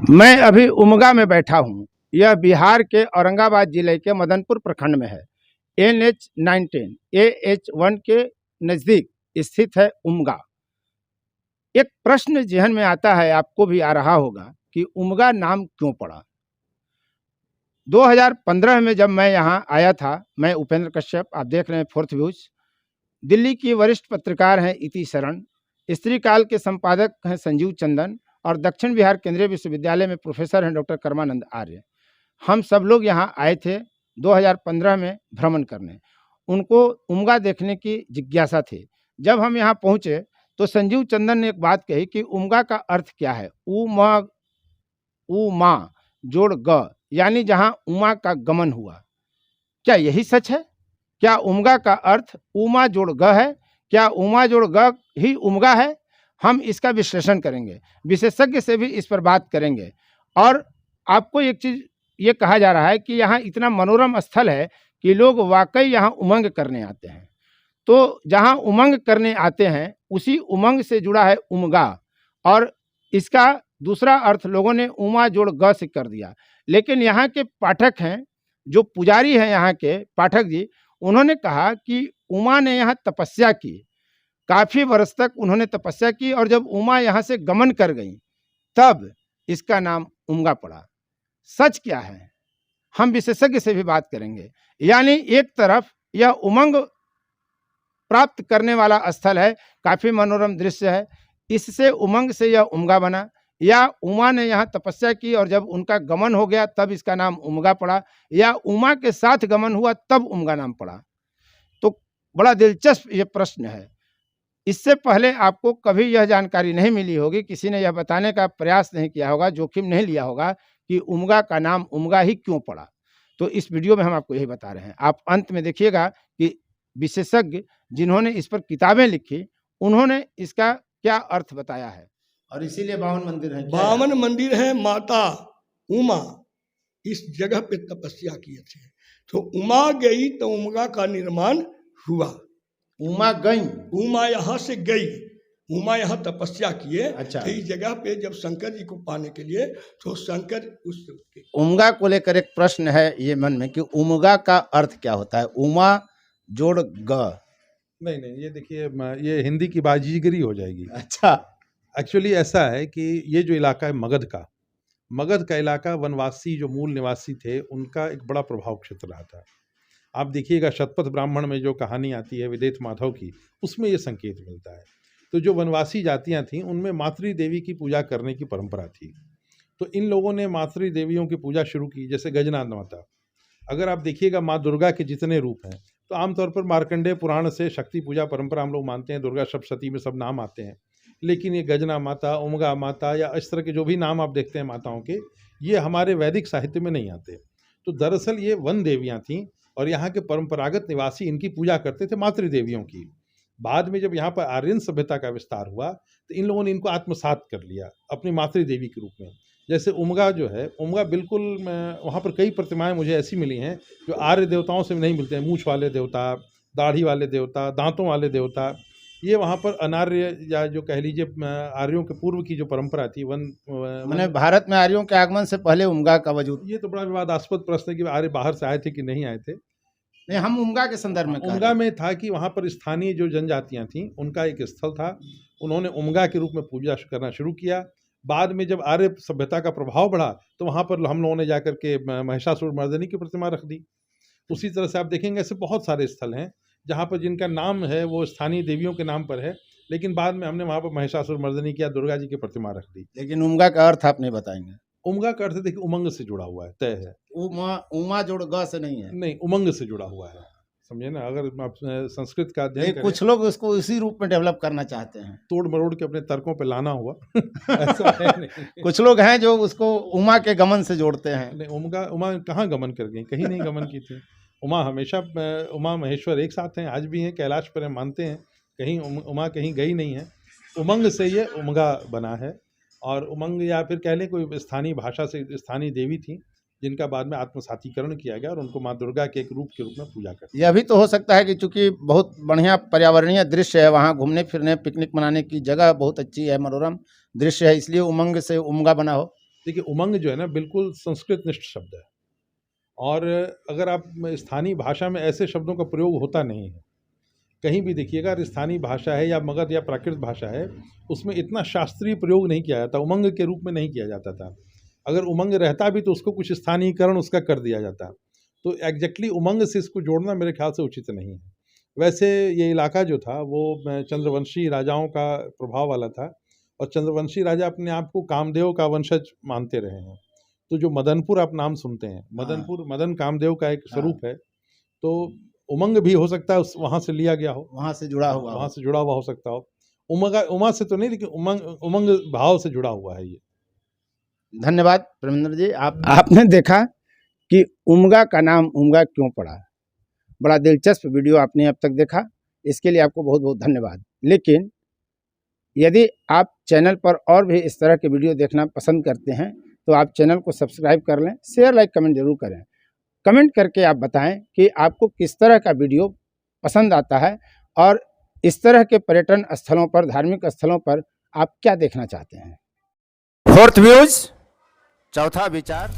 मैं अभी उमगा में बैठा हूँ। यह बिहार के औरंगाबाद जिले के मदनपुर प्रखंड में है। NH-19 AH-1 के नज़दीक स्थित है उमगा। एक प्रश्न जहन में आता है, आपको भी आ रहा होगा कि उमगा नाम क्यों पड़ा। 2015 में जब मैं यहाँ आया था, मैं उपेंद्र कश्यप, आप देख रहे हैं फोर्थ व्यूज, दिल्ली की वरिष्ठ पत्रकार हैं इति शरण, स्त्री काल के संपादक हैं संजीव चंदन और दक्षिण बिहार केंद्रीय विश्वविद्यालय में प्रोफेसर हैं डॉक्टर कर्मानंद आर्य। हम सब लोग यहाँ आए थे 2015 में भ्रमण करने। उनको उमगा देखने की जिज्ञासा थी। जब हम यहाँ पहुँचे तो संजीव चंदन ने एक बात कही कि उमगा का अर्थ क्या है। उमा जोड़ ग, यानी जहाँ उमा का गमन हुआ। क्या यही सच है? क्या उमगा का अर्थ उमा जोड़ ग है? क्या उमा जोड़ ग ही उमगा है? हम इसका विश्लेषण करेंगे, विशेषज्ञ से भी इस पर बात करेंगे। और आपको एक चीज़ ये कहा जा रहा है कि यहाँ इतना मनोरम स्थल है कि लोग वाकई यहाँ उमंग करने आते हैं। तो जहाँ उमंग करने आते हैं उसी उमंग से जुड़ा है उमगा, और इसका दूसरा अर्थ लोगों ने उमा जोड़ ग से कर दिया। लेकिन यहाँ के पाठक हैं, जो पुजारी हैं यहाँ के पाठक जी, उन्होंने कहा कि उमा ने यहाँ तपस्या की, काफ़ी वर्ष तक उन्होंने तपस्या की, और जब उमा यहाँ से गमन कर गई तब इसका नाम उमगा पड़ा। सच क्या है, हम विशेषज्ञ से भी बात करेंगे। यानी एक तरफ यह उमंग प्राप्त करने वाला स्थल है, काफ़ी मनोरम दृश्य है, इससे उमंग से यह उमगा बना, या उमा ने यहाँ तपस्या की और जब उनका गमन हो गया तब इसका नाम उमगा पड़ा, या उमा के साथ गमन हुआ तब उमगा नाम पड़ा। तो बड़ा दिलचस्प ये प्रश्न है। इससे पहले आपको कभी यह जानकारी नहीं मिली होगी, किसी ने यह बताने का प्रयास नहीं किया होगा, जोखिम नहीं लिया होगा कि उमगा का नाम उमगा ही क्यों पड़ा। तो इस वीडियो में हम आपको यही बता रहे हैं। आप अंत में देखिएगा कि विशेषज्ञ जिन्होंने इस पर किताबें लिखी उन्होंने इसका क्या अर्थ बताया है। और इसीलिए 52 मंदिर है। 52 मंदिर है। माता उमा इस जगह पे तपस्या किए थे, तो उमा गई तो उमगा का निर्माण हुआ। उमा गई, उमा यहाँ से गई, उमा यहाँ तपस्या किए। अच्छा। तो इस जगह पे जब शंकर जी को पाने के लिए, तो शंकर उस उमगा को लेकर एक प्रश्न है ये मन में कि उमगा का अर्थ क्या होता है। उमा जोड़ ग, नहीं, ये देखिए, ये हिंदी की बाजीगरी हो जाएगी। अच्छा। एक्चुअली ऐसा है कि ये जो इलाका है मगध का इलाका, वनवासी जो मूल निवासी थे उनका एक बड़ा प्रभाव क्षेत्र रहा था। आप देखिएगा शतपथ ब्राह्मण में जो कहानी आती है विदेत माधव की, उसमें ये संकेत मिलता है। तो जो वनवासी जातियां थीं उनमें मातृ देवी की पूजा करने की परंपरा थी। तो इन लोगों ने मातृ देवियों की पूजा शुरू की, जैसे गजनाथ माता। अगर आप देखिएगा माँ दुर्गा के जितने रूप हैं, तो आमतौर पर मार्कंडेय पुराण से शक्ति पूजा परंपरा हम लोग मानते हैं, दुर्गा सप्तशती में सब नाम आते हैं। लेकिन ये गजना माता, उमगा माता या इस तरह के जो भी नाम आप देखते हैं माताओं के, ये हमारे वैदिक साहित्य में नहीं आते। तो दरअसल ये वन देवियाँ थीं और यहाँ के परंपरागत निवासी इनकी पूजा करते थे, मातृ देवियों की। बाद में जब यहाँ पर आर्यन सभ्यता का विस्तार हुआ तो इन लोगों ने इनको आत्मसात कर लिया अपनी मातृ देवी के रूप में। जैसे उमगा जो है, उमगा बिल्कुल वहाँ पर कई प्रतिमाएं मुझे ऐसी मिली हैं जो आर्य देवताओं से नहीं मिलते हैं। मूछ वाले देवता, दाढ़ी वाले देवता, दांतों वाले देवता, ये वहाँ पर अनार्य या जो कह लीजिए आर्यों के पूर्व की जो परंपरा थी मैंने भारत में आर्यों के आगमन से पहले उमगा का वजूद। ये तो बड़ा विवादास्पद प्रश्न है कि आर्य बाहर से आए थे कि नहीं आए थे। नहीं, हम उमगा के संदर्भ में उमगा में था कि वहाँ पर स्थानीय जो जनजातियाँ थीं उनका एक स्थल था, उन्होंने उमगा के रूप में पूजा करना शुरू किया। बाद में जब आर्य सभ्यता का प्रभाव बढ़ा तो वहाँ पर हम लोगों ने जाकर के महिषासुर मर्दिनी की प्रतिमा रख दी। उसी तरह से आप देखेंगे ऐसे बहुत सारे स्थल हैं जहाँ पर जिनका नाम है वो स्थानीय देवियों के नाम पर है, लेकिन बाद में हमने वहाँ पर महिषासुर मर्दिनी की या दुर्गा जी की प्रतिमा रख दी। लेकिन उमगा का अर्थ आप नहीं बताएंगे। उमगा का अर्थ देखिए उमंग से जुड़ा हुआ है, तय है। उमा जोड़ ग से नहीं है। नहीं, उमंग से जुड़ा हुआ है, समझे ना। अगर आप संस्कृत का अध्ययन करें, कुछ लोग उसको इसी रूप में डेवलप करना चाहते हैं, तोड़ मरोड़ के अपने तर्कों पे लाना हुआ ऐसा है नहीं। कुछ लोग हैं जो उसको उमा के गमन से जोड़ते हैं। नहीं, उमा कहाँ गमन कर गई, कहीं नहीं गमन की थी। उमा हमेशा, उमा महेश्वर एक साथ हैं, आज भी हैं, कैलाश पर हम मानते हैं, कहीं उमा कहीं गई नहीं है। उमंग से ये उमगा बना है, और उमंग या फिर कह लें कोई स्थानीय भाषा से स्थानीय देवी थी जिनका बाद में आत्मसातीकरण किया गया और उनको माँ दुर्गा के एक रूप के रूप में पूजा करते। यह भी तो हो सकता है कि चूंकि बहुत बढ़िया पर्यावरणीय दृश्य है, वहाँ घूमने फिरने पिकनिक मनाने की जगह बहुत अच्छी है, मनोरम दृश्य है, इसलिए उमंग से उमगा बना हो। देखिए उमंग जो है ना बिल्कुल संस्कृत निष्ठ शब्द है, और अगर आप स्थानीय भाषा में ऐसे शब्दों का प्रयोग होता नहीं है। कहीं भी देखिएगा, अगर स्थानीय भाषा है या मगध या प्राकृत भाषा है, उसमें इतना शास्त्रीय प्रयोग नहीं किया जाता, उमंग के रूप में नहीं किया जाता था। अगर उमंग रहता भी तो उसको कुछ स्थानीयकरण उसका कर दिया जाता। तो एग्जैक्टली उमंग से इसको जोड़ना मेरे ख्याल से उचित नहीं है। वैसे ये इलाका जो था वो चंद्रवंशी राजाओं का प्रभाव वाला था, और चंद्रवंशी राजा अपने आप को कामदेव का वंशज मानते रहे हैं। तो जो मदनपुर आप नाम सुनते हैं, मदनपुर मदन कामदेव का एक स्वरूप है, तो उमंग भी हो सकता है उस वहाँ से लिया गया हो, वहाँ से जुड़ा हुआ वहाँ से जुड़ा हुआ हो सकता हो। उमा से तो नहीं, लेकिन उमंग भाव से जुड़ा हुआ है ये। धन्यवाद परमेंद्र जी। आपने देखा कि उमगा का नाम उमगा क्यों पड़ा। बड़ा दिलचस्प वीडियो आपने अब तक देखा, इसके लिए आपको बहुत बहुत धन्यवाद। लेकिन यदि आप चैनल पर और भी इस तरह के वीडियो देखना पसंद करते हैं तो आप चैनल को सब्सक्राइब कर लें, शेयर लाइक कमेंट जरूर करें। कमेंट करके आप बताएं कि आपको किस तरह का वीडियो पसंद आता है, और इस तरह के पर्यटन स्थलों पर, धार्मिक स्थलों पर आप क्या देखना चाहते हैं। फोर्थ व्यूज, चौथा विचार।